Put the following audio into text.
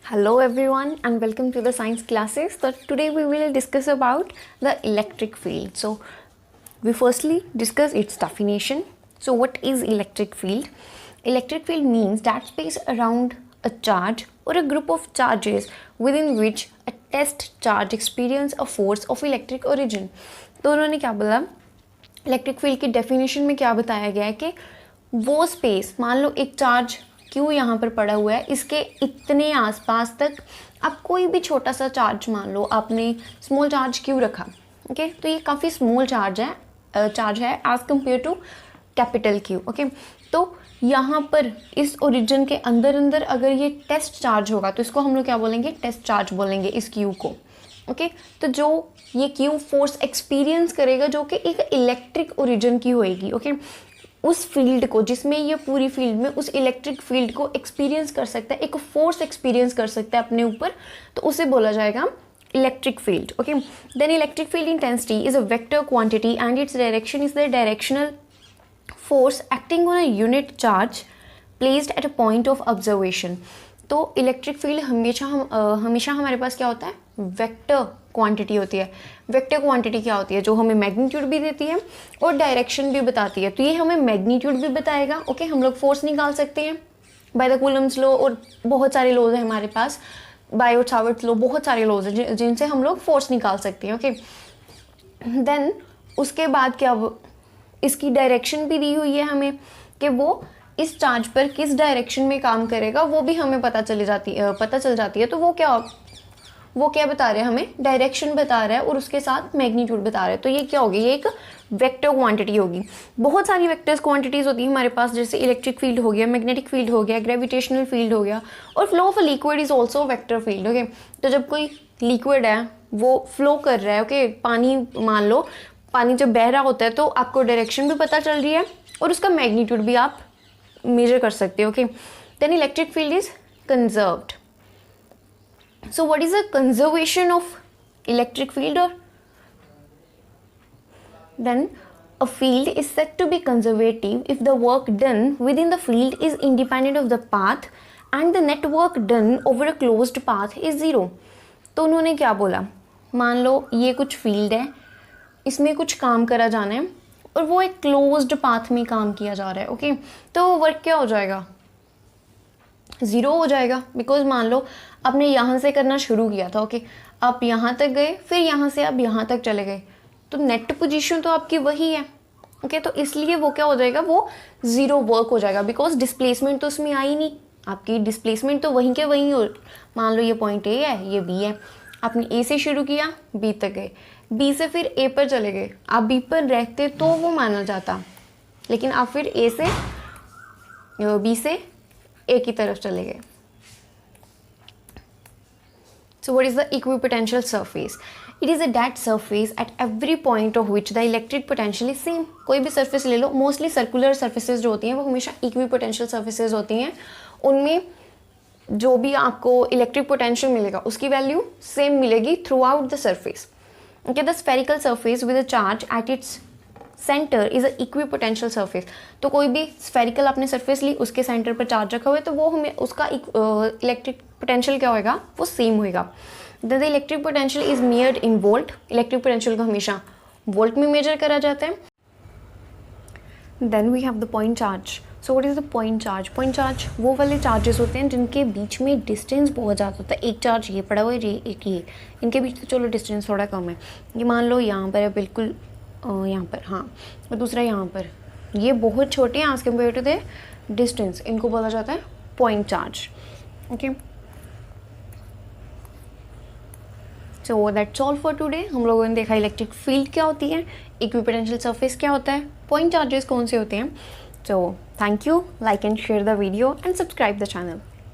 Hello everyone and welcome to the science classes. So today we will discuss about the electric field. So we firstly discuss its definition. So what is electric field? Electric field means that space around a charge or a group of charges within which a test charge experience a force of electric origin. तो उन्होंने क्या बोला, electric field की definition में क्या बताया गया है कि वो स्पेस, मान लो एक चार्ज क्यों यहाँ पर पड़ा हुआ है, इसके इतने आसपास तक आप कोई भी छोटा सा चार्ज, मान लो आपने स्मॉल चार्ज क्यों रखा, ओके, तो ये काफ़ी स्मॉल चार्ज है as compare to capital Q, okay. तो यहाँ पर इस ओरिजिन के अंदर अंदर अगर ये टेस्ट चार्ज होगा तो इसको हम लोग क्या बोलेंगे, टेस्ट चार्ज बोलेंगे इस क्यू को, ओके। तो जो ये क्यू फोर्स एक्सपीरियंस करेगा जो कि एक इलेक्ट्रिक ओरिजिन की होएगी, ओके, उस फील्ड को, जिसमें ये पूरी फील्ड में उस इलेक्ट्रिक फील्ड को एक्सपीरियंस कर सकता है, एक फोर्स एक्सपीरियंस कर सकता है अपने ऊपर, तो उसे बोला जाएगा electric field, okay. Then electric field intensity is a vector quantity and its direction is the directional force acting on a unit charge placed at a point of observation. तो इलेक्ट्रिक फील्ड हमेशा हमारे पास क्या होता है, vector quantity होती है। Vector quantity क्या होती है, जो हमें मैग्नीट्यूड भी देती है और डायरेक्शन भी बताती है। तो ये हमें मैग्नीट्यूड भी बताएगा, ओके। हम लोग फोर्स निकाल सकते हैं बाय द कूलम्स लॉ, और बहुत सारे लॉज हैं हमारे पास, बायोट-सावर्ट लॉ, बहुत सारे लॉज हैं जिनसे हम लोग फोर्स निकाल सकते हैं, ओके। देन उसके बाद क्या, इसकी डायरेक्शन भी दी हुई है हमें कि वो इस चार्ज पर किस डायरेक्शन में काम करेगा, वो भी हमें पता चल जाती है। तो वो क्या बता रहा है, हमें डायरेक्शन बता रहा है और उसके साथ मैग्नीट्यूड बता रहा है। तो ये क्या होगी, ये एक वेक्टर क्वांटिटी होगी। बहुत सारी वेक्टर्स क्वांटिटीज़ होती है हमारे पास, जैसे इलेक्ट्रिक फील्ड हो गया, मैग्नेटिक फील्ड हो गया, ग्रेविटेशनल फील्ड हो गया, और flow of a liquid is also vector field, okay. तो जब कोई लिक्विड है वो फ्लो कर रहा है, ओके, पानी, मान लो पानी जब बह रहा होता है तो आपको डायरेक्शन भी पता चल रही है और उसका मैग्नीट्यूड भी आप मेजर कर सकते हो, okay. Then electric field is conserved. So what is the conservation of electric field? Or then a field is said to be conservative if the work done within the field is independent of the path and the net work done over a closed path is zero. तो उन्होंने क्या बोला, मान लो ये कुछ field है, इसमें कुछ काम करा जाना है और वो एक क्लोज्ड पाथ में काम किया जा रहा है, ओके। तो वर्क क्या हो जाएगा, ज़ीरो हो जाएगा। बिकॉज मान लो आपने यहाँ से करना शुरू किया था, ओके, आप यहाँ तक गए, फिर यहाँ से आप यहाँ तक चले गए, तो नेट पोजीशन तो आपकी वही है, ओके। तो इसलिए वो क्या हो जाएगा, वो ज़ीरो वर्क हो जाएगा, बिकॉज डिस्प्लेसमेंट तो उसमें आई नहीं, आपकी डिस्प्लेसमेंट तो वहीं के वहीं हो। मान लो ये पॉइंट ए है, ये बी है, आपने ए से शुरू किया, बी तक गए, बी से फिर ए पर चले गए, आप बी पर रहते तो वो माना जाता, लेकिन आप फिर ए से बी से ए की तरफ चले गए। So what is the equipotential surface? It is a dead surface at every point of which the electric potential is same. कोई भी surface ले लो, मोस्टली सर्कुलर सर्फेसेज जो होती हैं वो हमेशा इक्विपोटेंशियल सर्फेसेज होती हैं। उनमें जो भी आपको इलेक्ट्रिक पोटेंशियल मिलेगा उसकी वैल्यू सेम मिलेगी through out the surface, okay. The spherical surface with a charge at its centre is a equipotential surface. तो कोई भी स्फेरिकल आपने सरफेस ली, उसके सेंटर पर चार्ज रखा हुआ है, तो वो हमें उसका इलेक्ट्रिक पोटेंशियल क्या होएगा, वो सेम होएगा। The electric potential is measured in volt. Electric potential को हमेशा वोल्ट में मेजर करा जाता है। Then we have the point charge. So what is the point charge? Point charge वो वाले चार्जेस होते हैं जिनके बीच में डिस्टेंस बहुत ज़्यादा होता है। एक चार्ज ये पड़ा हुआ है, एक ये, इनके बीच तो चलो डिस्टेंस थोड़ा कम है। ये मान लो यहाँ पर है, बिल्कुल यहाँ पर, हाँ, और दूसरा यहाँ पर, ये बहुत छोटे हैं as compare to the distance, इनको बोला जाता है point charge, okay. So that's all for today. हम लोगों ने देखा इलेक्ट्रिक फील्ड क्या होती है, इक्विपोटेंशियल सरफेस क्या होता है, पॉइंट चार्जेस कौन से होते हैं। So thank you, like and share the video and subscribe the channel.